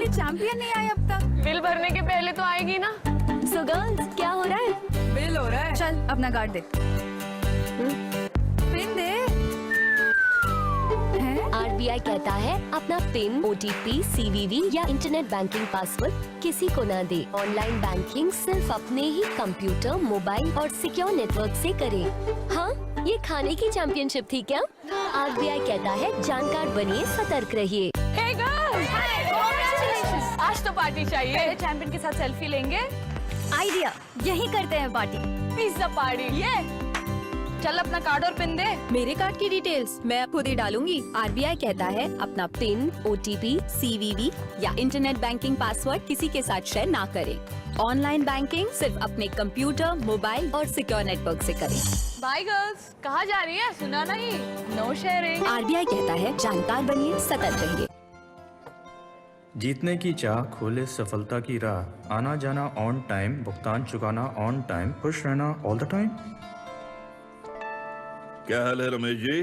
मेरी चैंपियन नहीं आई अब तक। बिल भरने के पहले तो आएगी ना। सो गर्ल्स, क्या हो रहा है? बिल हो रहा है। चल अपना कार्ड दे। पिन दे। RBI कहता है अपना पिन, OTP, CVV या इंटरनेट बैंकिंग पासवर्ड किसी को ना दे। ऑनलाइन बैंकिंग सिर्फ अपने ही कंप्यूटर, मोबाइल और सिक्योर नेटवर्क से करें। हाँ, ये खाने की चैंपियनशिप थी क्या? RBI कहता है जानकार बनिए, सतर्क रहिए। Hey girls! Congratulations! आज तो पार्टी चाहिए। पहले चैंपियन के साथ सेल्फी लेंगे। आइडिया, यही करते हैं पार्टी। Pizza party. ये चल अपना कार्ड और पिन दे। मेरे कार्ड की डिटेल्स मैं खुद ही डालूंगी। RBI कहता है अपना पिन, OTP, CVV या इंटरनेट बैंकिंग पासवर्ड किसी के साथ शेयर ना करें। ऑनलाइन बैंकिंग सिर्फ अपने कंप्यूटर, मोबाइल और सिक्योर नेटवर्क से करें। Bye girls. कहाँ जा रही है? सुना नहीं। No sharing. RBI कहता है जानकार बनिए, सतर्क रहिए। जीतने की चाह खोले सफलता की राह, आना जाना ऑन टाइम, भुगतान चुकाना ऑन टाइम, खुश रहना ऑल द टाइम। क्या हाल है रमेश जी?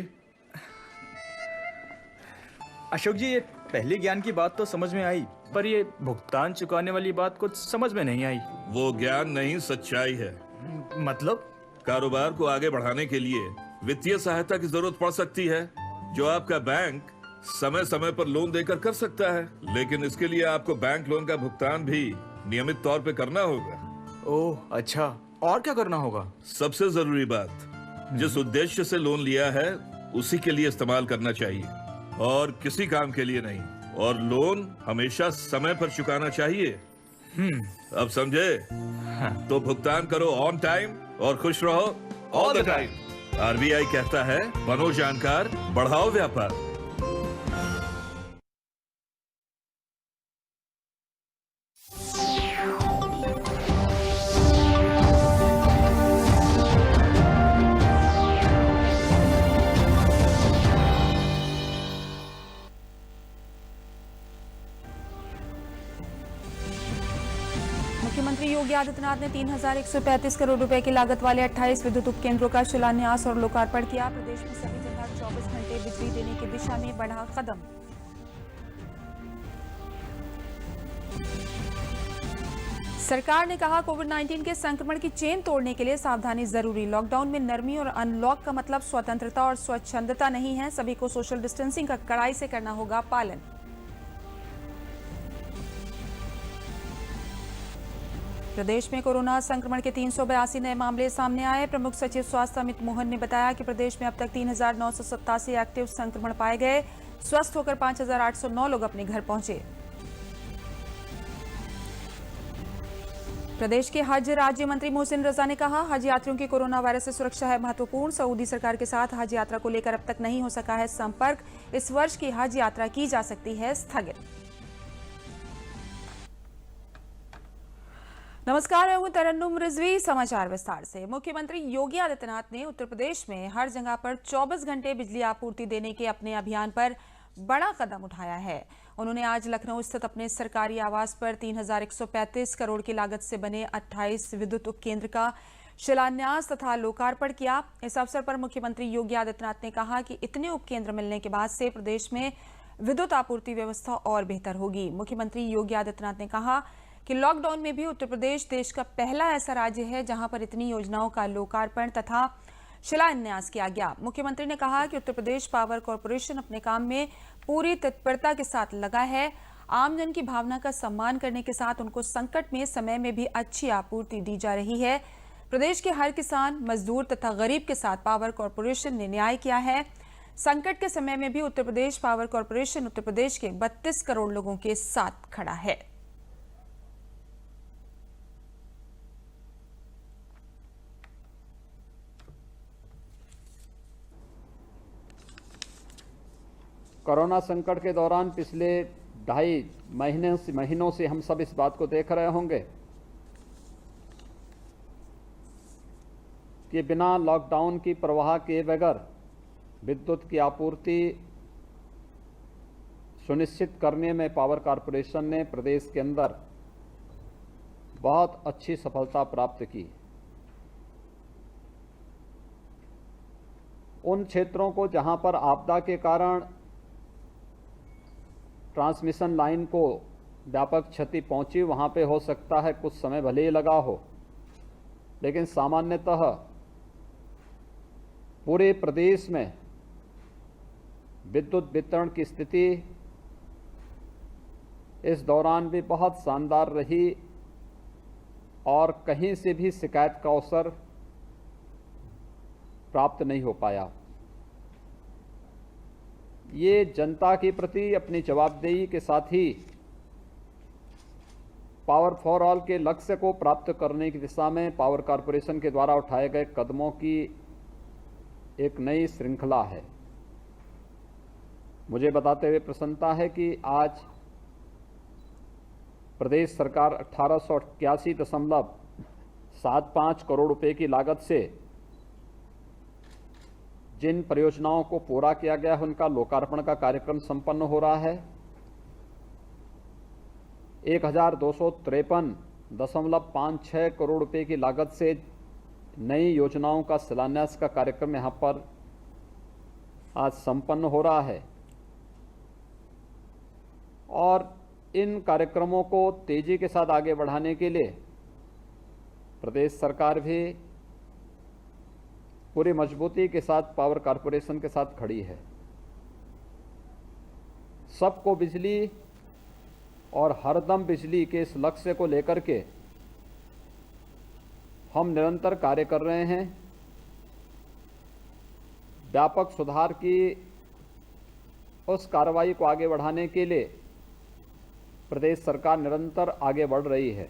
अशोक जी, ये पहली ज्ञान की बात तो समझ में आई, पर ये भुगतान चुकाने वाली बात कुछ समझ में नहीं आई। वो ज्ञान नहीं, सच्चाई है। मतलब? कारोबार को आगे बढ़ाने के लिए वित्तीय सहायता की जरूरत पड़ सकती है, जो आपका बैंक समय समय पर लोन देकर कर सकता है, लेकिन इसके लिए आपको बैंक लोन का भुगतान भी नियमित तौर पे करना होगा। ओह अच्छा, और क्या करना होगा? सबसे जरूरी बात, जिस उद्देश्य से लोन लिया है उसी के लिए इस्तेमाल करना चाहिए और किसी काम के लिए नहीं। और लोन हमेशा समय पर चुकाना चाहिए। अब समझे? तो भुगतान करो ऑन टाइम और खुश रहो ऑल द टाइम। RBI कहता है बनो जानकार, बढ़ाओ व्यापार। मुख्यमंत्री योगी आदित्यनाथ ने 3,135 करोड़ रुपए की लागत वाले 28 विद्युत उपकेंद्रों का शिलान्यास और लोकार्पण किया। प्रदेश में सभी जगह 24 घंटे बिजली देने की दिशा में बढ़ा कदम। सरकार ने कहा कोविड-19 के संक्रमण की चेन तोड़ने के लिए सावधानी जरूरी। लॉकडाउन में नरमी और अनलॉक का मतलब स्वतंत्रता और स्वच्छंदता नहीं है। सभी को सोशल डिस्टेंसिंग का कड़ाई से करना होगा पालन। प्रदेश में कोरोना संक्रमण के 382 नए मामले सामने आए। प्रमुख सचिव स्वास्थ्य अमित मोहन ने बताया कि प्रदेश में अब तक 3,987 एक्टिव संक्रमण पाए गए। स्वस्थ होकर 5,809 लोग अपने घर पहुंचे। प्रदेश के हज राज्य मंत्री मोहसिन रजा ने कहा, हज यात्रियों की कोरोना वायरस से सुरक्षा है महत्वपूर्ण। सऊदी सरकार के साथ हज यात्रा को लेकर अब तक नहीं हो सका है संपर्क। इस वर्ष की हज यात्रा की जा सकती है स्थगित। नमस्कार, मैं हूं तरन्नुम रिजवी। समाचार विस्तार से। मुख्यमंत्री योगी आदित्यनाथ ने उत्तर प्रदेश में हर जगह पर 24 घंटे बिजली आपूर्ति देने के अपने अभियान पर बड़ा कदम उठाया है। उन्होंने आज लखनऊ स्थित अपने सरकारी आवास पर 3,135 करोड़ की लागत से बने 28 विद्युत उपकेंद्र का शिलान्यास तथा लोकार्पण किया। इस अवसर पर मुख्यमंत्री योगी आदित्यनाथ ने कहा कि इतने उपकेंद्र मिलने के बाद से प्रदेश में विद्युत आपूर्ति व्यवस्था और बेहतर होगी। मुख्यमंत्री योगी आदित्यनाथ ने कहा कि लॉकडाउन में भी उत्तर प्रदेश देश का पहला ऐसा राज्य है जहां पर इतनी योजनाओं का लोकार्पण तथा शिलान्यास किया गया। मुख्यमंत्री ने कहा कि उत्तर प्रदेश पावर कॉर्पोरेशन अपने काम में पूरी तत्परता के साथ लगा है। आमजन की भावना का सम्मान करने के साथ उनको संकट में समय में भी अच्छी आपूर्ति दी जा रही है। प्रदेश के हर किसान, मजदूर तथा गरीब के साथ पावर कॉर्पोरेशन ने न्याय किया है। संकट के समय में भी उत्तर प्रदेश पावर कॉर्पोरेशन उत्तर प्रदेश के 32 करोड़ लोगों के साथ खड़ा है। कोरोना संकट के दौरान पिछले 2.5 महीनों से हम सब इस बात को देख रहे होंगे कि बिना लॉकडाउन की परवाह किए बगैर विद्युत की आपूर्ति सुनिश्चित करने में पावर कॉर्पोरेशन ने प्रदेश के अंदर बहुत अच्छी सफलता प्राप्त की। उन क्षेत्रों को जहां पर आपदा के कारण ट्रांसमिशन लाइन को व्यापक क्षति पहुंची, वहां पे हो सकता है कुछ समय भले ही लगा हो, लेकिन सामान्यतः पूरे प्रदेश में विद्युत वितरण की स्थिति इस दौरान भी बहुत शानदार रही और कहीं से भी शिकायत का अवसर प्राप्त नहीं हो पाया। ये जनता के प्रति अपनी जवाबदेही के साथ ही पावर फॉर ऑल के लक्ष्य को प्राप्त करने की दिशा में पावर कॉरपोरेशन के द्वारा उठाए गए कदमों की एक नई श्रृंखला है। मुझे बताते हुए प्रसन्नता है कि आज प्रदेश सरकार 1881.75 करोड़ रुपए की लागत से जिन परियोजनाओं को पूरा किया गया है उनका लोकार्पण का कार्यक्रम संपन्न हो रहा है। 1253.56 करोड़ रुपए की लागत से नई योजनाओं का शिलान्यास का कार्यक्रम यहां पर आज संपन्न हो रहा है और इन कार्यक्रमों को तेजी के साथ आगे बढ़ाने के लिए प्रदेश सरकार भी पूरी मजबूती के साथ पावर कॉरपोरेशन के साथ खड़ी है। सबको बिजली और हरदम बिजली के इस लक्ष्य को लेकर के हम निरंतर कार्य कर रहे हैं। व्यापक सुधार की उस कार्रवाई को आगे बढ़ाने के लिए प्रदेश सरकार निरंतर आगे बढ़ रही है।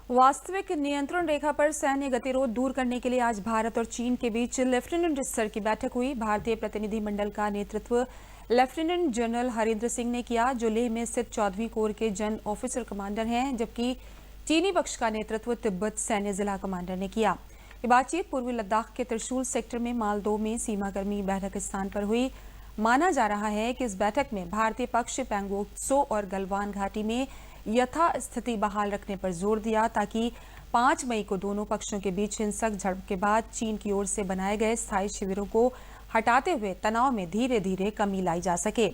वास्तविक नियंत्रण रेखा पर सैन्य गतिरोध दूर करने के लिए आज भारत और चीन के बीच लेफ्टिनेंट स्तर की बैठक हुई। भारतीय प्रतिनिधिमंडल का नेतृत्व लेफ्टिनेंट जनरल हरेंद्र सिंह ने किया, जो लेह में स्थित 14वीं कोर के जन ऑफिसर कमांडर हैं, जबकि चीनी पक्ष का नेतृत्व तिब्बत सैन्य जिला कमांडर ने किया। ये बातचीत पूर्वी लद्दाख के त्रिशूल सेक्टर में मालदो में सीमाकर्मी बैठक स्थान पर हुई। माना जा रहा है कि इस बैठक में भारतीय पक्ष पैंगोंग त्सो और गलवान घाटी में यथास्थिति बहाल रखने पर जोर दिया, ताकि 5 मई को दोनों पक्षों के बीच हिंसक झड़प के बाद चीन की ओर से बनाए गए स्थायी शिविरों को हटाते हुए तनाव में धीरे धीरे कमी लाई जा सके।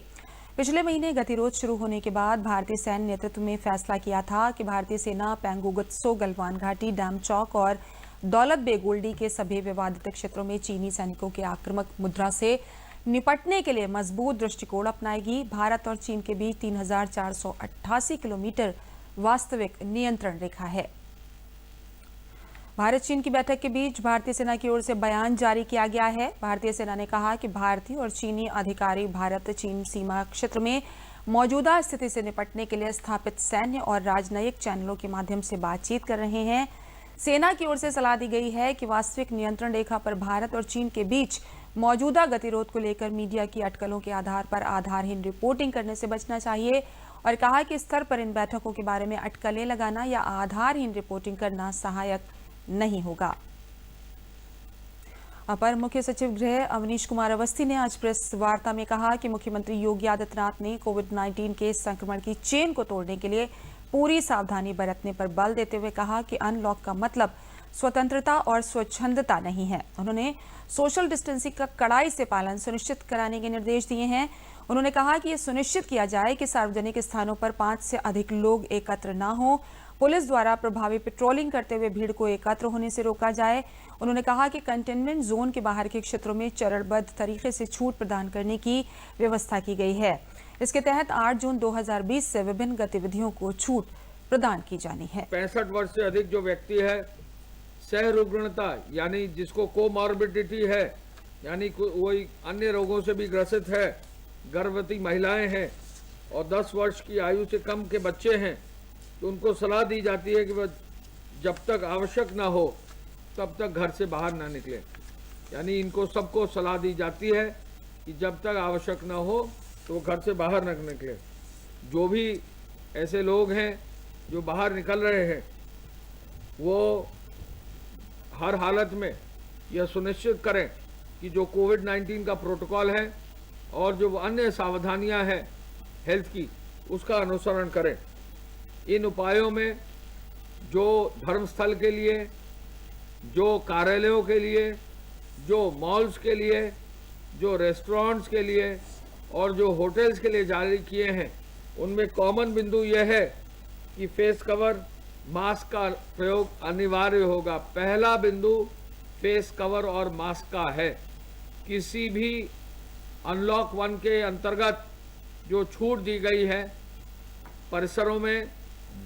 पिछले महीने गतिरोध शुरू होने के बाद भारतीय सैन्य नेतृत्व में फैसला किया था कि भारतीय सेना पैंगोंग त्सो, गलवान घाटी, डैम चौक और दौलत बेगोल्डी के सभी विवादित क्षेत्रों में चीनी सैनिकों के आक्रामक मुद्रा से निपटने के लिए मजबूत दृष्टिकोण अपनाएगी। भारत और चीन के बीच 3488 किलोमीटर वास्तविक नियंत्रण रेखा है। भारत चीन की बैठक के बीच भारतीय सेना की ओर से बयान जारी किया गया है। भारतीय सेना ने कहा कि भारतीय और चीनी अधिकारी भारत चीन सीमा क्षेत्र में मौजूदा स्थिति से निपटने के लिए स्थापित सैन्य और राजनयिक चैनलों के माध्यम से बातचीत कर रहे हैं। सेना की ओर से सलाह दी गई है कि वास्तविक नियंत्रण रेखा पर भारत और चीन के बीच मौजूदा गतिरोध को लेकर मीडिया की अटकलों के आधार पर आधारहीन रिपोर्टिंग करने से बचना चाहिए और कहा कि इस स्तर पर इन बैठकों के बारे में अटकलें लगाना या आधारहीन रिपोर्टिंग करना सहायक नहीं होगा। अपर मुख्य सचिव गृह अवनीश कुमार अवस्थी ने आज प्रेस वार्ता में कहा कि मुख्यमंत्री योगी आदित्यनाथ ने कोविड-19 के संक्रमण की चेन को तोड़ने के लिए पूरी सावधानी बरतने पर बल देते हुए कहा कि अनलॉक का मतलब स्वतंत्रता और स्वच्छंदता नहीं है। उन्होंने सोशल डिस्टेंसिंग का कड़ाई से पालन सुनिश्चित कराने के निर्देश दिए हैं। उन्होंने कहा कि यह सुनिश्चित किया जाए कि सार्वजनिक स्थानों पर 5 से अधिक लोग एकत्र न हो। पुलिस द्वारा प्रभावी पेट्रोलिंग करते हुए भीड़ को एकत्र होने से रोका जाए। उन्होंने कहा कि कंटेनमेंट जोन के बाहर के क्षेत्रों में चरणबद्ध तरीके से छूट प्रदान करने की व्यवस्था की गई है। इसके तहत 8 जून 2020 से विभिन्न गतिविधियों को छूट प्रदान की जानी है। 65 वर्ष से अधिक जो व्यक्ति है, सह रुग्णता यानी जिसको कोमॉर्बिडिटी है, यानी कोई अन्य रोगों से भी ग्रसित है, गर्भवती महिलाएं हैं और 10 वर्ष की आयु से कम के बच्चे हैं, तो उनको सलाह दी जाती है कि वह जब तक आवश्यक ना हो तब तक घर से बाहर ना निकले। यानी इनको सबको सलाह दी जाती है कि जब तक आवश्यक ना हो तो घर से बाहर न निकले। जो भी ऐसे लोग हैं जो बाहर निकल रहे हैं, वो हर हालत में यह सुनिश्चित करें कि जो कोविड-19 का प्रोटोकॉल है और जो अन्य सावधानियां हैं हेल्थ की, उसका अनुसरण करें। इन उपायों में जो धर्मस्थल के लिए, जो कार्यालयों के लिए, जो मॉल्स के लिए, जो रेस्टोरेंट्स के लिए और जो होटल्स के लिए जारी किए हैं, उनमें कॉमन बिंदु यह है कि फेस कवर, मास्क का प्रयोग अनिवार्य होगा। पहला बिंदु फेस कवर और मास्क का है। किसी भी अनलॉक 1 के अंतर्गत जो छूट दी गई है, परिसरों में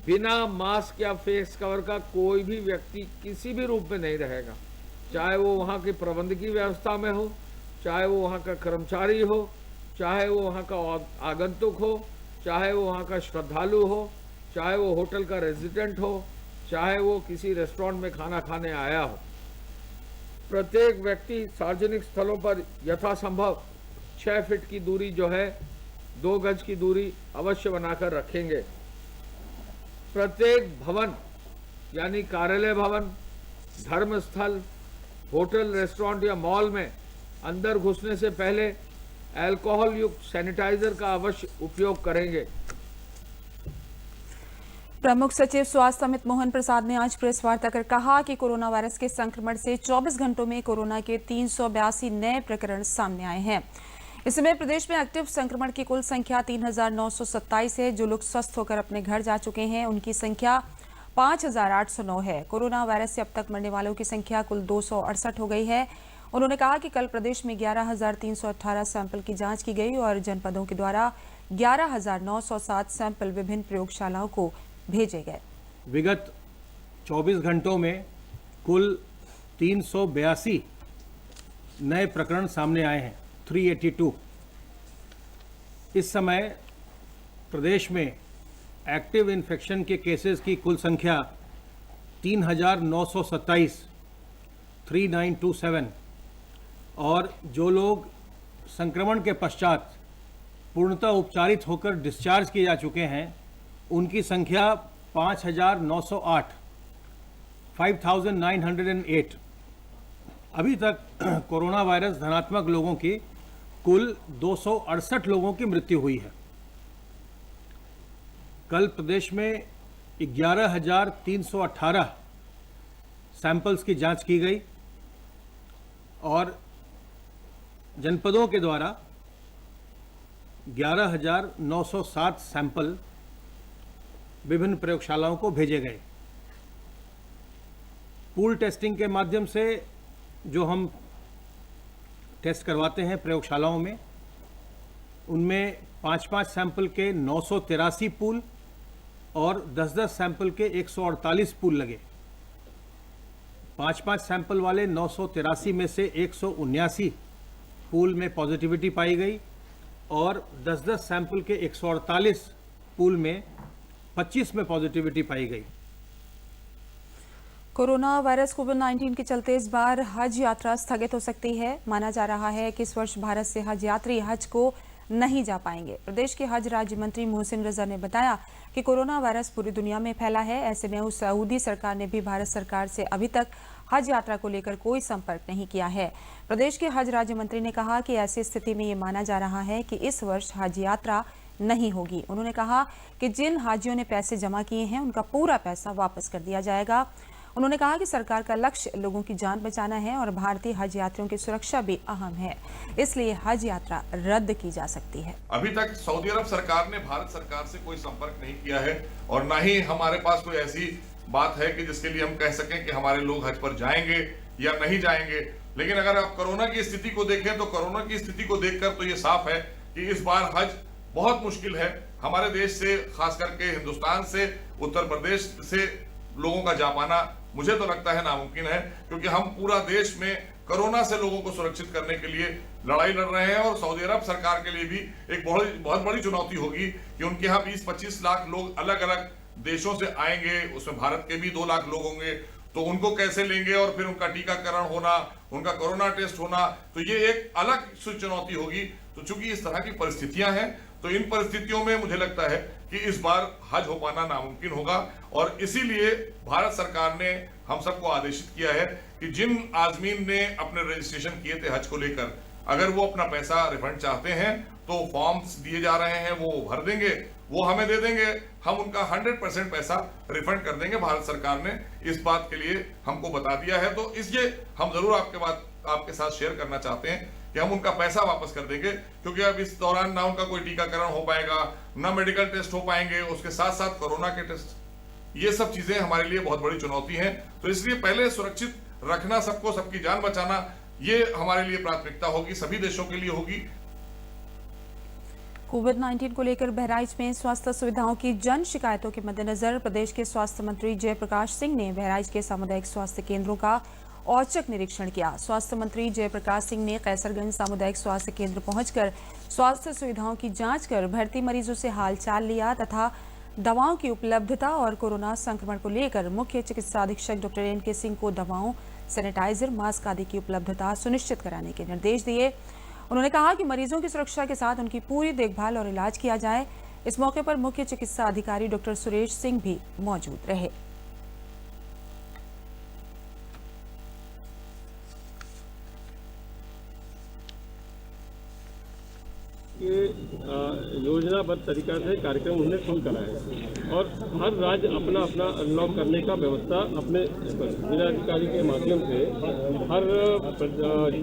बिना मास्क या फेस कवर का कोई भी व्यक्ति किसी भी रूप में नहीं रहेगा, चाहे वो वहाँ की प्रबंधकीय व्यवस्था में हो, चाहे वो वहाँ का कर्मचारी हो, चाहे वो वहाँ का आगंतुक हो, चाहे वो वहाँ का श्रद्धालु हो, चाहे वो होटल का रेजिडेंट हो, चाहे वो किसी रेस्टोरेंट में खाना खाने आया हो। प्रत्येक व्यक्ति सार्वजनिक स्थलों पर यथासंभव 6 फीट की दूरी जो है, 2 गज की दूरी अवश्य बनाकर रखेंगे। प्रत्येक भवन यानी कार्यालय भवन, धर्मस्थल, होटल, रेस्टोरेंट या मॉल में अंदर घुसने से पहले अल्कोहल युक्त सैनिटाइजर का अवश्य उपयोग करेंगे। प्रमुख सचिव स्वास्थ्य अमित मोहन प्रसाद ने आज प्रेस वार्ता कर कहा कि कोरोना वायरस के संक्रमण से 24 घंटों में कोरोना के 382 नए प्रकरण सामने आए हैं। इस समय प्रदेश में एक्टिव संक्रमण की कुल संख्या 3,927 है। जो लोग स्वस्थ होकर अपने घर जा चुके हैं उनकी संख्या 5,809 है। कोरोना वायरस से अब तक मरने वालों की संख्या कुल 268 हो गई है। उन्होंने कहा कि कल प्रदेश में 11,318 सैंपल की जांच की गई और जनपदों के द्वारा 11,907 सैंपल विभिन्न प्रयोगशालाओं को भेजे गए। विगत 24 घंटों में कुल 382 नए प्रकरण सामने आए हैं, 382। इस समय प्रदेश में एक्टिव इन्फेक्शन के केसेस की कुल संख्या 3,927, 3927, और जो लोग संक्रमण के पश्चात पूर्णतः उपचारित होकर डिस्चार्ज किए जा चुके हैं उनकी संख्या 5,908, 5,908। अभी तक कोरोना वायरस धनात्मक लोगों की कुल 268 लोगों की मृत्यु हुई है। कल प्रदेश में 11,318 सैंपल्स की जांच की गई और जनपदों के द्वारा 11,907 सैंपल विभिन्न प्रयोगशालाओं को भेजे गए। पूल टेस्टिंग के माध्यम से जो हम टेस्ट करवाते हैं प्रयोगशालाओं में, उनमें 5-5 सैंपल के 983 पूल और 10-10 सैंपल के 148 पूल लगे। 5-5 सैंपल वाले 983 में से 179 पूल में पॉजिटिविटी पाई गई और 10-10 सैंपल के 148 पूल में 25 में पॉजिटिविटी पाई गई। कोरोना वायरस कोविड-19 के चलते इस बार हज यात्रा स्थगित हो सकती है। माना जा रहा है कि इस वर्ष भारत से हज यात्री हज को नहीं जा पाएंगे। प्रदेश के हज राज्य मंत्री मोहसिन रजा ने बताया कि कोरोना वायरस पूरी दुनिया में फैला है। ऐसे में उस सऊदी सरकार ने भी भारत सरकार से अभी तक हज यात्रा को लेकर कोई संपर्क नहीं किया है। प्रदेश के हज राज्य मंत्री ने कहा कि ऐसी स्थिति में ये माना जा रहा है कि इस वर्ष हज यात्रा नहीं होगी। उन्होंने कहा कि जिन हाजियों ने पैसे जमा किए हैं उनका पूरा पैसा वापस कर दिया जाएगा। उन्होंने कहा कि सरकार का लक्ष्य लोगों की जान बचाना है और भारतीय हज यात्रियों की सुरक्षा भी अहम है, इसलिए हज यात्रा रद्द की जा सकती है। अभी तक सऊदी अरब सरकार ने भारत सरकार से कोई संपर्क नहीं किया है और ना ही हमारे पास कोई ऐसी बात है कि जिसके लिए हम कह सकें कि हमारे लोग हज पर जाएंगे या नहीं जाएंगे। लेकिन अगर आप कोरोना की स्थिति को देखें तो कोरोना की स्थिति को देखकर तो ये साफ है कि इस बार हज बहुत मुश्किल है। हमारे देश से, खास करके हिंदुस्तान से, उत्तर प्रदेश से लोगों का जा पाना मुझे तो लगता है नामुमकिन है, क्योंकि हम पूरा देश में कोरोना से लोगों को सुरक्षित करने के लिए लड़ाई लड़ रहे हैं और सऊदी अरब सरकार के लिए भी एक बहुत बड़ी चुनौती होगी कि उनके यहाँ 20-25 लाख लोग अलग अलग देशों से आएंगे, उसमें भारत के भी 2 लाख लोग होंगे, तो उनको कैसे लेंगे और फिर उनका टीकाकरण होना, उनका कोरोना टेस्ट होना, तो ये एक अलग चुनौती होगी। तो चूंकि इस तरह की परिस्थितियां हैं, तो इन परिस्थितियों में मुझे लगता है कि इस बार हज हो पाना नामुमकिन होगा और इसीलिए भारत सरकार ने हम सबको आदेशित किया है कि जिन आजमीन ने अपने रजिस्ट्रेशन किए थे हज को लेकर, अगर वो अपना पैसा रिफंड चाहते हैं तो फॉर्म्स दिए जा रहे हैं, वो भर देंगे, वो हमें दे देंगे, हम उनका 100% पैसा रिफंड कर देंगे। भारत सरकार ने इस बात के लिए हमको बता दिया है, तो इसलिए हम जरूर आपके साथ शेयर करना चाहते हैं कि हम उनका पैसा वापस कर देंगे, क्योंकि अब इस दौरान ना उनका कोई टीकाकरण हो पाएगा, न मेडिकल टेस्ट हो पाएंगे, उसके साथ साथ कोरोना के टेस्ट, ये सब चीजें हमारे लिए बहुत बड़ी चुनौती हैं। तो इसलिए पहले सुरक्षित रखना सबको, सबकी जान बचाना, ये हमारे लिए प्राथमिकता होगी, सभी देशों के लिए होगी। कोविड-19 को लेकर बहराइच में स्वास्थ्य सुविधाओं की जन शिकायतों के मद्देनजर प्रदेश के स्वास्थ्य मंत्री जयप्रकाश सिंह ने बहराइच के सामुदायिक स्वास्थ्य केंद्रों का औचक निरीक्षण किया। स्वास्थ्य मंत्री जयप्रकाश सिंह ने कैसरगंज सामुदायिक स्वास्थ्य केंद्र पहुंचकर स्वास्थ्य सुविधाओं की जांच कर भर्ती मरीजों से हालचाल लिया तथा दवाओं की उपलब्धता और कोरोना संक्रमण को लेकर मुख्य चिकित्सा अधीक्षक डॉक्टर एन.के. सिंह को दवाओं, सैनिटाइजर, मास्क आदि की उपलब्धता सुनिश्चित कराने के निर्देश दिए। उन्होंने कहा कि मरीजों की सुरक्षा के साथ उनकी पूरी देखभाल और इलाज किया जाए। इस मौके पर मुख्य चिकित्सा अधिकारी डॉक्टर सुरेश सिंह भी मौजूद रहे। ये योजनाबद्ध तरीका से कार्यक्रम उन्होंने शुरू करा है और हर राज्य अपना अपना अनलॉक करने का व्यवस्था अपने जिलाधिकारी के माध्यम से हर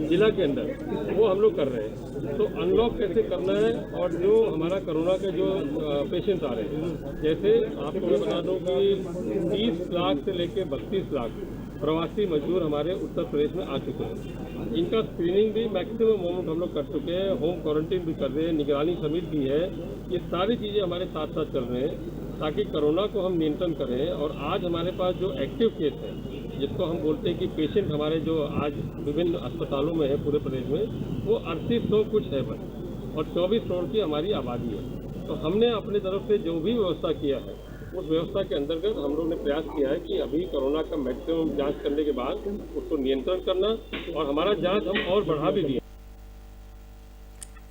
जिला के अंदर वो हम लोग कर रहे हैं। तो अनलॉक कैसे करना है और जो हमारा कोरोना के जो पेशेंट आ रहे हैं, जैसे आपको मैं बता दूं कि 30 लाख से लेकर 32 लाख प्रवासी मजदूर हमारे उत्तर प्रदेश में आ चुके हैं। इनका स्क्रीनिंग भी मैक्सिमम अमाउंट हम लोग कर चुके हैं, होम क्वारंटीन भी कर रहे हैं, निगरानी समिति भी है। ये सारी चीज़ें हमारे साथ साथ चल रहे हैं ताकि कोरोना को हम नियंत्रण करें। और आज हमारे पास जो एक्टिव केस है, जिसको हम बोलते हैं कि पेशेंट हमारे जो आज विभिन्न अस्पतालों में है पूरे प्रदेश में, वो 3800 कुछ है बस, और 24 करोड़ की हमारी आबादी है। तो हमने अपनी तरफ से जो भी व्यवस्था किया है, उस व्यवस्था के अंतर्गत हम लोग ने प्रयास किया है कि अभी कोरोना का मैक्सिमम जांच करने के बाद उसको नियंत्रण करना, और हमारा जांच हम और बढ़ा भी दिया।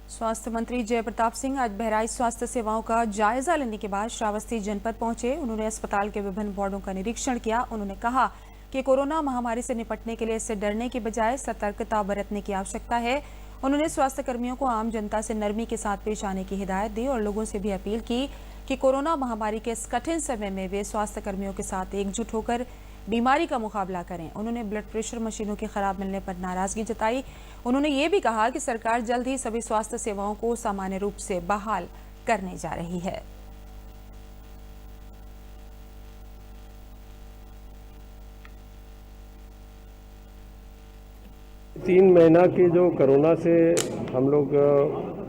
स्वास्थ्य मंत्री जयप्रताप सिंह आज बहराइच स्वास्थ्य सेवाओं का जायजा लेने के बाद श्रावस्ती जनपद पहुंचे। उन्होंने अस्पताल के विभिन्न वार्डों का निरीक्षण किया। उन्होंने कहा कि कोरोना महामारी से निपटने के लिए इससे डरने के बजाय सतर्कता बरतने की आवश्यकता है। उन्होंने स्वास्थ्य कर्मियों को आम जनता से नरमी के साथ पेश आने की हिदायत दी और लोगों से भी अपील की कि कोरोना महामारी के इस कठिन समय में वे स्वास्थ्य कर्मियों के साथ एकजुट होकर बीमारी का मुकाबला करें। उन्होंने ब्लड प्रेशर मशीनों के खराब मिलने पर नाराजगी जताई। उन्होंने ये भी कहा कि सरकार जल्द ही सभी स्वास्थ्य सेवाओं को सामान्य रूप से बहाल करने जा रही है। तीन महीना की जो कोरोना से हम लोग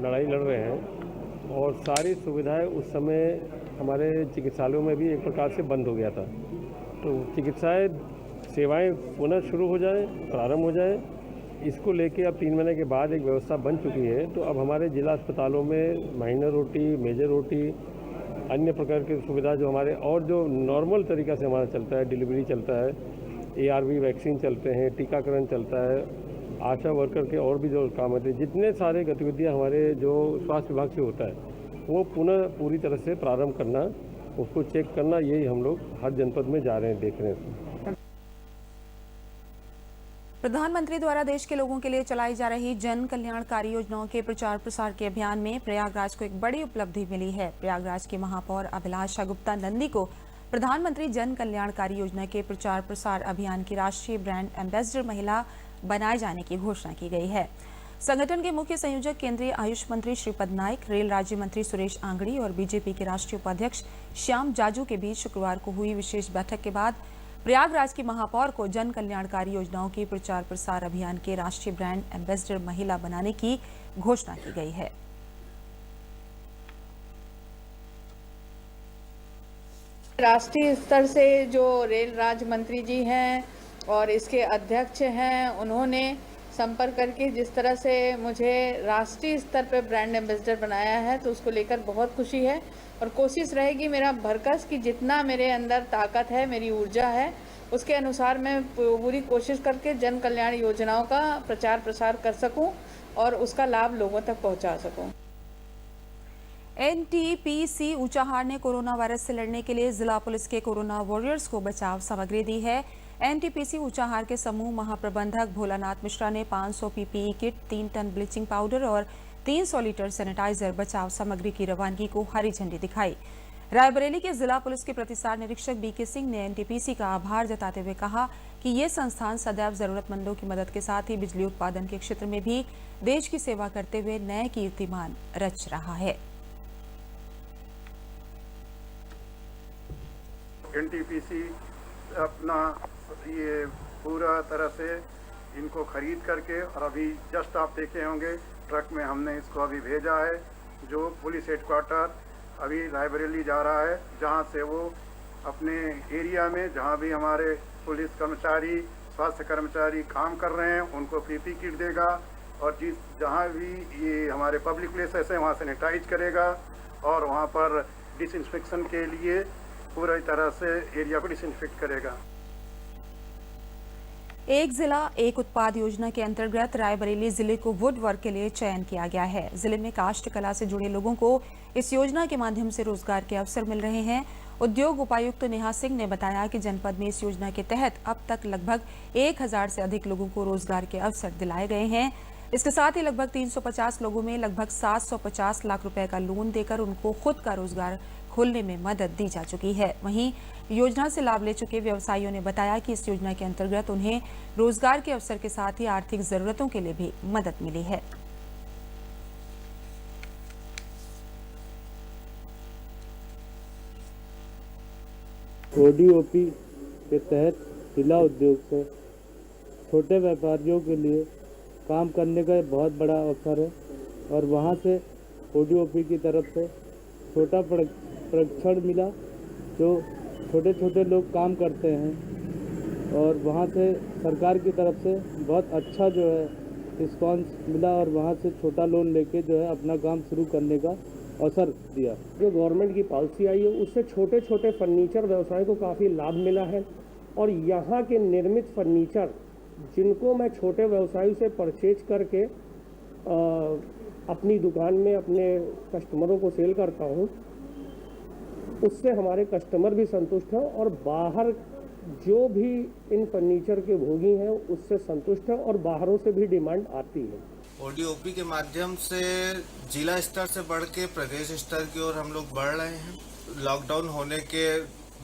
लड़ाई लड़ रहे हैं, और सारी सुविधाएं उस समय हमारे चिकित्सालयों में भी एक प्रकार से बंद हो गया था। तो चिकित्साएं सेवाएं पुनः शुरू हो जाए, प्रारंभ हो जाए, इसको लेके अब 3 महीने के बाद एक व्यवस्था बन चुकी है। तो अब हमारे जिला अस्पतालों में माइनर ओटी, मेजर ओटी, अन्य प्रकार की सुविधा जो हमारे और जो नॉर्मल तरीका से हमारा चलता है, डिलीवरी चलता है, ARV वैक्सीन चलते हैं, टीकाकरण चलता है, आशा वर्कर के और भी जो काम होते हैं, जितने सारे गतिविधियां हमारे जो स्वास्थ्य विभाग से होता है, वो पुनः पूरी तरह से प्रारंभ करना, उसको चेक करना, यही हम लोग हर जनपद में जा रहे हैं, देख रहे हैं। प्रधानमंत्री द्वारा देश के लोगों के लिए चलाई जा रही जन कल्याणकारी योजनाओं के प्रचार प्रसार के अभियान में प्रयागराज को एक बड़ी उपलब्धि मिली है। प्रयागराज के महापौर अभिलाषा गुप्ता नंदी को प्रधानमंत्री जन कल्याणकारी योजना के प्रचार प्रसार अभियान की राष्ट्रीय ब्रांड एम्बेसडर महिला बनाए जाने की घोषणा की गई है। संगठन के मुख्य संयोजक केंद्रीय आयुष मंत्री श्रीपद नाइक, रेल राज्य मंत्री सुरेश आंगड़ी और बीजेपी के राष्ट्रीय उपाध्यक्ष श्याम जाजू के बीच शुक्रवार को हुई विशेष बैठक के बाद प्रयागराज की महापौर को जन कल्याणकारी योजनाओं की प्रचार प्रसार अभियान के राष्ट्रीय ब्रांड एम्बेसडर महिला बनाने की घोषणा की गई है। राष्ट्रीय स्तर से जो रेल राज्य मंत्री जी हैं और इसके अध्यक्ष हैं, उन्होंने संपर्क करके जिस तरह से मुझे राष्ट्रीय स्तर पर ब्रांड एम्बेसडर बनाया है, तो उसको लेकर बहुत खुशी है। और कोशिश रहेगी मेरा भरकस कि जितना मेरे अंदर ताकत है, मेरी ऊर्जा है, उसके अनुसार मैं पूरी कोशिश करके जन कल्याण योजनाओं का प्रचार प्रसार कर सकूं और उसका लाभ लोगों तक पहुंचा सकूं। NTPC ऊंचाहार ने कोरोना वायरस से लड़ने के लिए जिला पुलिस के कोरोना वॉरियर्स को बचाव सामग्री दी है। NTPC ऊंचाहार के समूह महाप्रबंधक भोलानाथ मिश्रा ने 500 PPE kit, 3 ton bleaching powder और 300 लीटर सैनिटाइजर बचाव सामग्री की रवानगी को हरी झंडी दिखाई। रायबरेली के जिला पुलिस के प्रतिसार निरीक्षक BK सिंह ने NTPC का आभार जताते हुए कहा कि ये संस्थान सदैव जरूरतमंदों की मदद के साथ ही बिजली उत्पादन के क्षेत्र में भी देश की सेवा करते हुए नए कीर्तिमान रच रहा है। एनटीपीसी अपना ये पूरा तरह से इनको खरीद करके, और अभी जस्ट आप देखे होंगे ट्रक में हमने इसको अभी भेजा है, जो पुलिस हेडक्वार्टर अभी रायबरेली जा रहा है, जहां से वो अपने एरिया में जहां भी हमारे पुलिस कर्मचारी, स्वास्थ्य कर्मचारी काम कर रहे हैं उनको पीपी किट देगा, और जहां भी ये हमारे पब्लिक प्लेसेस हैं वहां सैनिटाइज करेगा, और वहां पर डिसइंफेक्शन के लिए पूरी तरह से एरिया को डिसइंफेक्ट करेगा। एक जिला एक उत्पाद योजना के अंतर्गत रायबरेली जिले को वुड वर्क के लिए चयन किया गया है। जिले में काष्ठ कला से जुड़े लोगों को इस योजना के माध्यम से रोजगार के अवसर मिल रहे हैं। उद्योग उपायुक्त नेहा सिंह ने बताया कि जनपद में इस योजना के तहत अब तक लगभग 1000 से अधिक लोगों को रोजगार के अवसर दिलाए गए हैं। इसके साथ ही लगभग 350 लोगों में लगभग 750 लाख रुपए का लोन देकर उनको खुद का रोजगार खोलने में मदद दी जा चुकी है। वहीं योजना से लाभ ले चुके व्यवसायियों ने बताया कि इस योजना के अंतर्गत उन्हें रोजगार के अवसर के साथ ही आर्थिक जरूरतों के लिए भी मदद मिली है। ओडीओपी के तहत जिला उद्योग से छोटे व्यापारियों के लिए काम करने का बहुत बड़ा अवसर है, और वहाँ से ओडीओपी की तरफ से छोटा प्रशिक्षण मिला, जो छोटे छोटे लोग काम करते हैं, और वहाँ से सरकार की तरफ से बहुत अच्छा जो है रिस्पांस मिला, और वहाँ से छोटा लोन लेके जो है अपना काम शुरू करने का अवसर दिया। जो गवर्नमेंट की पॉलिसी आई है उससे छोटे छोटे फर्नीचर व्यवसाय को काफ़ी लाभ मिला है, और यहाँ के निर्मित फर्नीचर जिनको मैं छोटे व्यवसायी से परचेज करके अपनी दुकान में अपने कस्टमरों को सेल करता हूँ, उससे हमारे कस्टमर भी संतुष्ट हैं, और बाहर जो भी इन फर्नीचर के भोगी हैं उससे संतुष्ट हैं, और बाहरों से भी डिमांड आती है। ओडीओपी के माध्यम से जिला स्तर से बढ़ के प्रदेश स्तर की ओर हम लोग बढ़ रहे हैं। लॉकडाउन होने के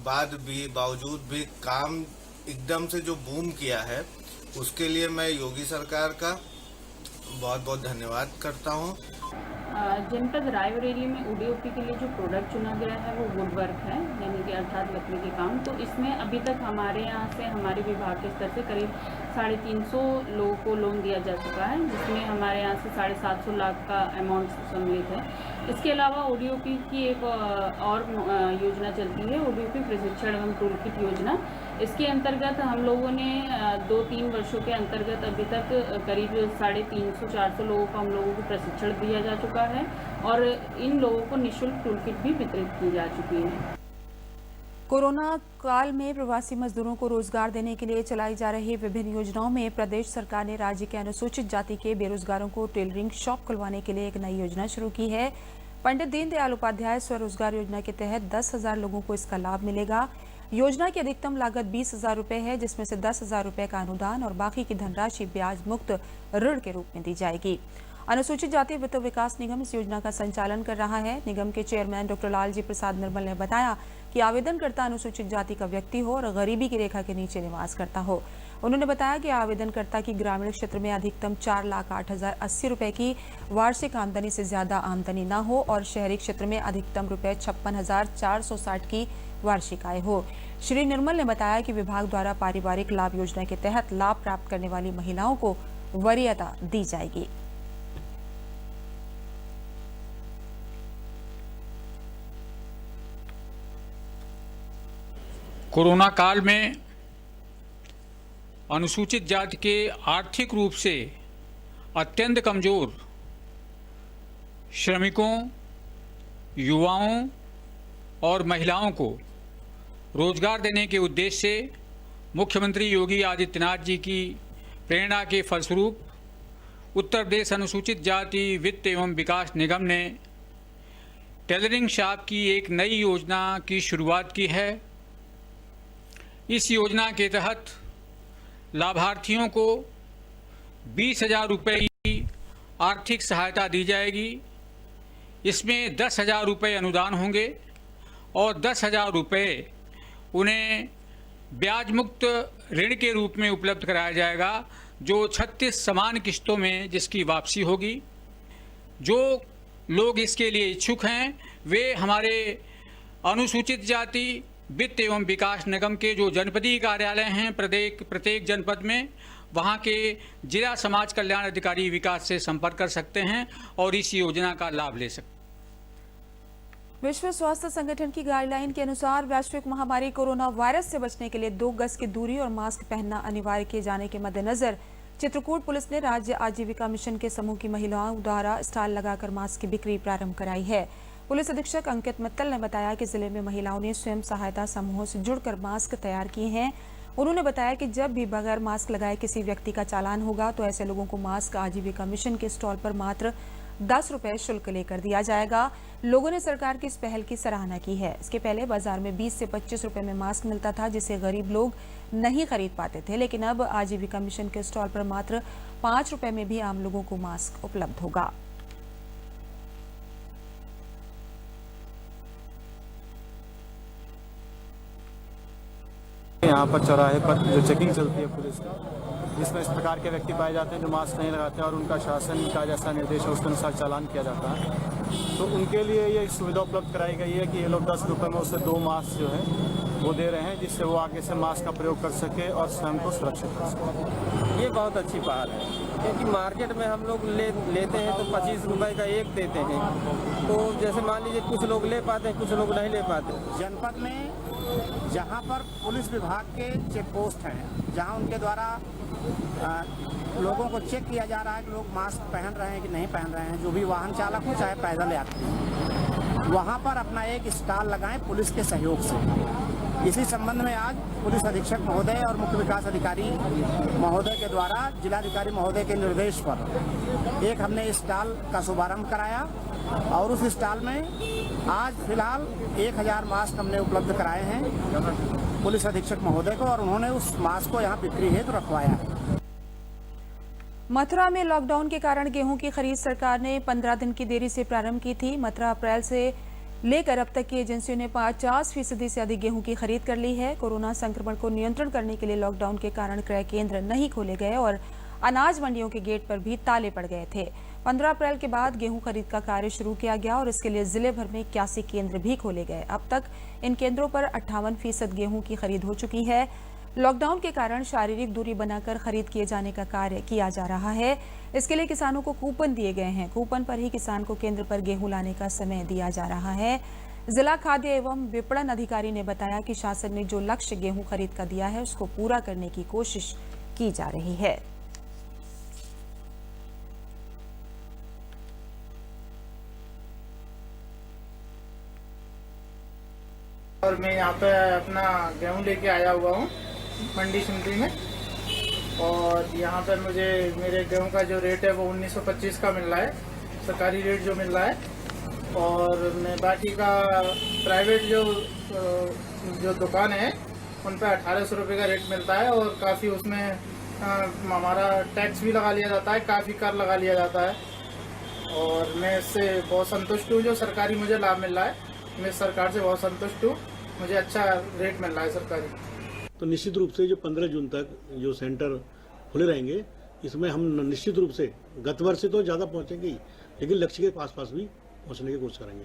बावजूद भी काम एकदम से जो बूम किया है, उसके लिए मैं योगी सरकार का बहुत बहुत धन्यवाद करता हूँ। जनपद रायबरेली में ओडीओपी के लिए जो प्रोडक्ट चुना गया है वो वुड वर्क है, यानी कि अर्थात लकड़ी के काम। तो इसमें अभी तक हमारे यहाँ से, हमारे विभाग के स्तर से करीब 350 लोगों को लोन दिया जा चुका है, जिसमें हमारे यहाँ से 750 लाख का अमाउंट सम्मिलित है। इसके अलावा ओडीओपी की एक और योजना चलती है, ओडीओपी प्रशिक्षण एवं टूल किट योजना। इसके अंतर्गत हम लोगों ने 2-3 वर्षों के अंतर्गत अभी तक करीब 350-400 लोगों को हम लोगों को प्रशिक्षण दिया जा चुका है, और इन लोगों को निःशुल्क टूल किट भी वितरित की जा चुकी है। कोरोना काल में प्रवासी मजदूरों को रोजगार देने के लिए चलाई जा रही विभिन्न योजनाओं में प्रदेश सरकार ने राज्य के अनुसूचित जाति के बेरोजगारों को टेलरिंग शॉप खुलवाने के लिए एक नई योजना शुरू की है। पंडित दीनदयाल उपाध्याय स्वरोजगार योजना के तहत 10,000 लोगों को इसका लाभ मिलेगा। योजना की अधिकतम लागत 20,000 रुपए है, जिसमें से 10,000 रुपए का अनुदान और बाकी की धनराशि ब्याज मुक्त ऋण के रूप में दी जाएगी। अनुसूचित जाति वित्त विकास निगम इस योजना का संचालन कर रहा है। निगम के चेयरमैन डॉक्टर लालजी प्रसाद निर्मल ने बताया कि आवेदनकर्ता अनुसूचित जाति का व्यक्ति हो और गरीबी की रेखा के नीचे निवास करता हो। उन्होंने बताया कि आवेदनकर्ता की ग्रामीण क्षेत्र में अधिकतम 4,08,080 रुपए की वार्षिक आमदनी से ज्यादा आमदनी न हो, और शहरी क्षेत्र में अधिकतम रुपए 56,460 की वार्षिक आय हो। श्री निर्मल ने बताया कि विभाग द्वारा पारिवारिक लाभ योजना के तहत लाभ प्राप्त करने वाली महिलाओं को वरीयता दी जाएगी। कोरोना काल में अनुसूचित जाति के आर्थिक रूप से अत्यंत कमजोर श्रमिकों, युवाओं और महिलाओं को रोजगार देने के उद्देश्य से मुख्यमंत्री योगी आदित्यनाथ जी की प्रेरणा के फलस्वरूप उत्तर प्रदेश अनुसूचित जाति वित्त एवं विकास निगम ने टेलरिंग शॉप की एक नई योजना की शुरुआत की है। इस योजना के तहत लाभार्थियों को 20,000 रुपये की आर्थिक सहायता दी जाएगी। इसमें 10,000 रुपये अनुदान होंगे और 10,000 रुपये उन्हें ब्याज मुक्त ऋण के रूप में उपलब्ध कराया जाएगा, जो 36 समान किस्तों में जिसकी वापसी होगी। जो लोग इसके लिए इच्छुक हैं वे हमारे अनुसूचित जाति वित्त एवं विकास निगम के जो जनपदीय कार्यालय हैं प्रत्येक जनपद में, वहाँ के जिला समाज कल्याण अधिकारी विकास से संपर्क कर सकते हैं और इस योजना का लाभ ले सकते हैं। विश्व स्वास्थ्य संगठन की गाइडलाइन के अनुसार वैश्विक महामारी कोरोना वायरस से बचने के लिए 2 गज की दूरी और मास्क पहनना अनिवार्य किए जाने के मद्देनजर चित्रकूट पुलिस ने राज्य आजीविका मिशन के समूह की महिलाओं द्वारा स्टॉल लगाकर मास्क की बिक्री प्रारंभ कराई है। पुलिस अधीक्षक अंकित मित्तल ने बताया कि जिले में महिलाओं ने स्वयं सहायता समूहों से जुड़कर मास्क तैयार किए हैं। उन्होंने बताया कि जब भी बगैर मास्क लगाए किसी व्यक्ति का चालान होगा तो ऐसे लोगों को मास्क आजीविका मिशन के स्टॉल पर मात्र 10 रुपए शुल्क लेकर दिया जाएगा। लोगों ने सरकार की इस पहल की सराहना की है। इसके पहले बाजार में 20 से 25 रुपए में मास्क मिलता था, जिसे गरीब लोग नहीं खरीद पाते थे, लेकिन अब आजीविका मिशन के स्टॉल पर मात्र 5 रुपए में भी आम लोगों को मास्क उपलब्ध होगा। यहाँ पर चौराहे पर जो चेकिंग चलती है पुलिस का, जिसमें इस प्रकार के व्यक्ति पाए जाते हैं जो मास्क नहीं लगाते और उनका शासन का जैसा निर्देश है उसके अनुसार चालान किया जाता है, तो उनके लिए ये सुविधा उपलब्ध कराई गई है कि ये लोग 10 रुपये में उससे 2 मास्क जो है वो दे रहे हैं, जिससे वो आगे से मास्क का प्रयोग कर सके और स्वयं को सुरक्षित कर सके। ये बहुत अच्छी पहल है, क्योंकि मार्केट में हम लोग लेते हैं तो 25 रुपए का एक देते हैं, तो जैसे मान लीजिए कुछ लोग ले पाते हैं, कुछ लोग नहीं ले पाते। जनपद में जहां पर पुलिस विभाग के चेक पोस्ट हैं, जहां उनके द्वारा लोगों को चेक किया जा रहा है कि लोग मास्क पहन रहे हैं कि नहीं पहन रहे हैं, जो भी वाहन चालक हो चाहे पैदल यात्री, वहां पर अपना एक स्टॉल लगाएं पुलिस के सहयोग से। इसी संबंध में आज पुलिस अधीक्षक महोदय और मुख्य विकास अधिकारी महोदय के द्वारा जिलाधिकारी महोदय के निर्देश पर एक हमने स्टॉल का शुभारंभ कराया और उस स्टॉल में आज फिलहाल 1000 मास्क हमने उपलब्ध कराए हैं पुलिस अधीक्षक महोदय को, और उन्होंने उस मास्क को यहाँ बिक्री हेतु रखवाया है। मथुरा में लॉकडाउन के कारण गेहूं की खरीद सरकार ने 15 दिन की देरी से प्रारंभ की थी। मथुरा अप्रैल से लेकर अब तक की एजेंसियों ने 50% से अधिक गेहूं की खरीद कर ली है। कोरोना संक्रमण को नियंत्रण करने के लिए लॉकडाउन के कारण क्रय केंद्र नहीं खोले गए और अनाज मंडियों के गेट पर भी ताले पड़ गए थे। 15 अप्रैल के बाद गेहूं खरीद का कार्य शुरू किया गया और इसके लिए जिले भर में 81 केंद्र भी खोले गए। अब तक इन केंद्रों पर 58% गेहूं की खरीद हो चुकी है। लॉकडाउन के कारण शारीरिक दूरी बनाकर खरीद किए जाने का कार्य किया जा रहा है। इसके लिए किसानों को कूपन दिए गए हैं। कूपन पर ही किसान को केंद्र पर गेहूं लाने का समय दिया जा रहा है। जिला खाद्य एवं विपणन अधिकारी ने बताया कि शासन ने जो लक्ष्य गेहूं खरीद का दिया है उसको पूरा करने की कोशिश की जा रही है। और मैं यहाँ पे अपना गेहूँ लेके आया हुआ हूँ मंडी सिंधी में, और यहाँ पर मुझे मेरे गेहूँ का जो रेट है वो 1925 का मिल रहा है, सरकारी रेट जो मिल रहा है। और मैं बाकी का प्राइवेट जो दुकान है उन पे 1800 रुपये का रेट मिलता है, और काफ़ी उसमें हमारा टैक्स भी लगा लिया जाता है, काफ़ी कर लगा लिया जाता है। और मैं इससे बहुत संतुष्ट हूँ, जो सरकारी मुझे लाभ मिल रहा है, मैं सरकार से बहुत संतुष्ट हूँ, मुझे अच्छा रेट मिल रहा है सरकारी। तो निश्चित रूप से जो 15 जून तक जो सेंटर खुले रहेंगे, इसमें हम निश्चित रूप से गत वर्ष से तो ज़्यादा पहुँचेंगे ही, लेकिन लक्ष्य के पास भी पहुँचने की कोशिश करेंगे।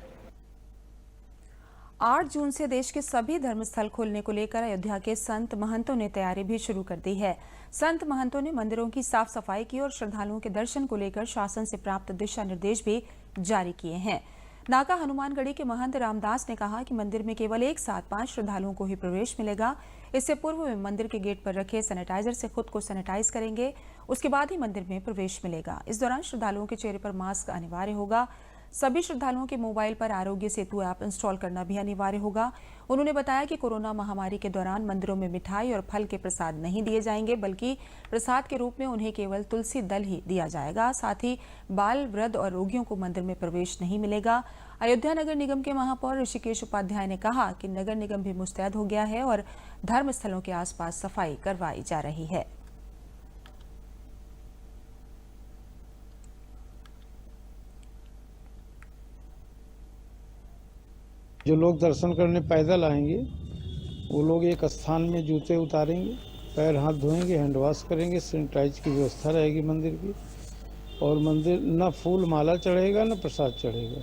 8 जून से देश के सभी धर्मस्थल खोलने को लेकर अयोध्या के संत महंतों ने तैयारी भी शुरू कर दी है। संत महंतों ने मंदिरों की साफ सफाई की और श्रद्धालुओं के दर्शन को लेकर शासन से प्राप्त दिशा निर्देश भी जारी किए हैं। नाका हनुमानगढ़ी के महंत रामदास ने कहा कि मंदिर में केवल एक साथ 5 श्रद्धालुओं को ही प्रवेश मिलेगा। इससे पूर्व वे मंदिर के गेट पर रखे सैनिटाइजर से खुद को सैनिटाइज करेंगे, उसके बाद ही मंदिर में प्रवेश मिलेगा। इस दौरान श्रद्धालुओं के चेहरे पर मास्क अनिवार्य होगा। सभी श्रद्धालुओं के मोबाइल पर आरोग्य सेतु ऐप इंस्टॉल करना भी अनिवार्य होगा। उन्होंने बताया कि कोरोना महामारी के दौरान मंदिरों में मिठाई और फल के प्रसाद नहीं दिए जाएंगे, बल्कि प्रसाद के रूप में उन्हें केवल तुलसी दल ही दिया जाएगा। साथ ही बाल, वृद्ध और रोगियों को मंदिर में प्रवेश नहीं मिलेगा। अयोध्या नगर निगम के महापौर ऋषिकेश उपाध्याय ने कहा कि नगर निगम भी मुस्तैद हो गया है और धर्म स्थलों के आसपास सफाई करवाई जा रही है। जो लोग दर्शन करने पैदल आएंगे वो लोग एक स्थान में जूते उतारेंगे, पैर हाथ धोएंगे, हैंड वॉश करेंगे, सैनिटाइज की व्यवस्था रहेगी मंदिर की। और मंदिर न फूल माला चढ़ेगा न प्रसाद चढ़ेगा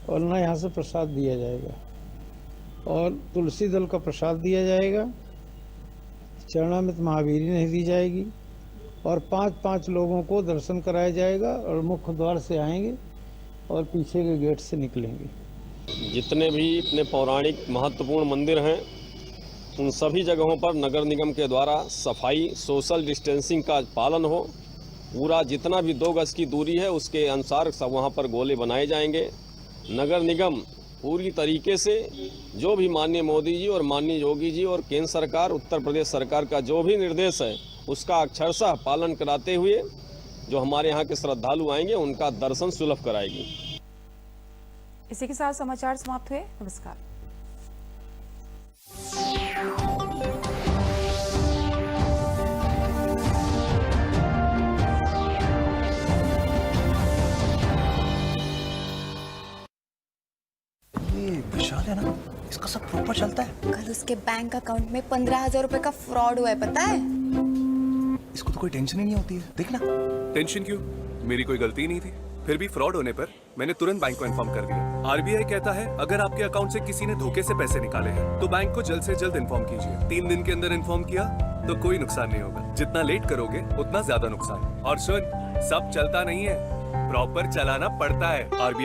और न यहाँ से प्रसाद दिया जाएगा। और तुलसी दल का प्रसाद दिया जाएगा। चरणामृत महावीरी नहीं दी जाएगी और 5-5 लोगों को दर्शन कराया जाएगा और मुख्य द्वार से आएंगे और पीछे के गेट से निकलेंगे। जितने भी अपने पौराणिक महत्वपूर्ण मंदिर हैं उन सभी जगहों पर नगर निगम के द्वारा सफाई, सोशल डिस्टेंसिंग का पालन हो। पूरा जितना भी 2 गज की दूरी है उसके अनुसार सब वहाँ पर गोले बनाए जाएंगे। नगर निगम पूरी तरीके से जो भी माननीय मोदी जी और माननीय योगी जी और केंद्र सरकार, उत्तर प्रदेश सरकार का जो भी निर्देश है उसका अक्षरशः पालन कराते हुए जो हमारे यहाँ के श्रद्धालु आएंगे उनका दर्शन सुलभ कराएगी। इसी के साथ समाचार समाप्त हुए। नमस्कार। ये विशाल है ना, इसका सब प्रॉपर चलता है। कल उसके बैंक अकाउंट में 15,000 रुपए का फ्रॉड हुआ है, पता है? इसको तो कोई टेंशन ही नहीं होती है, देखना। टेंशन क्यों? मेरी कोई गलती नहीं थी। फिर भी फ्रॉड होने पर मैंने तुरंत बैंक को इन्फॉर्म कर दिया। आरबीआई कहता है अगर आपके अकाउंट से किसी ने धोखे से पैसे निकाले हैं तो बैंक को जल्द से जल्द इन्फॉर्म कीजिए। 3 दिन के अंदर इन्फॉर्म किया तो कोई नुकसान नहीं होगा। जितना लेट करोगे उतना ज्यादा नुकसान। और सुन, सब चलता नहीं है, प्रॉपर चलाना पड़ता है। आरबीआई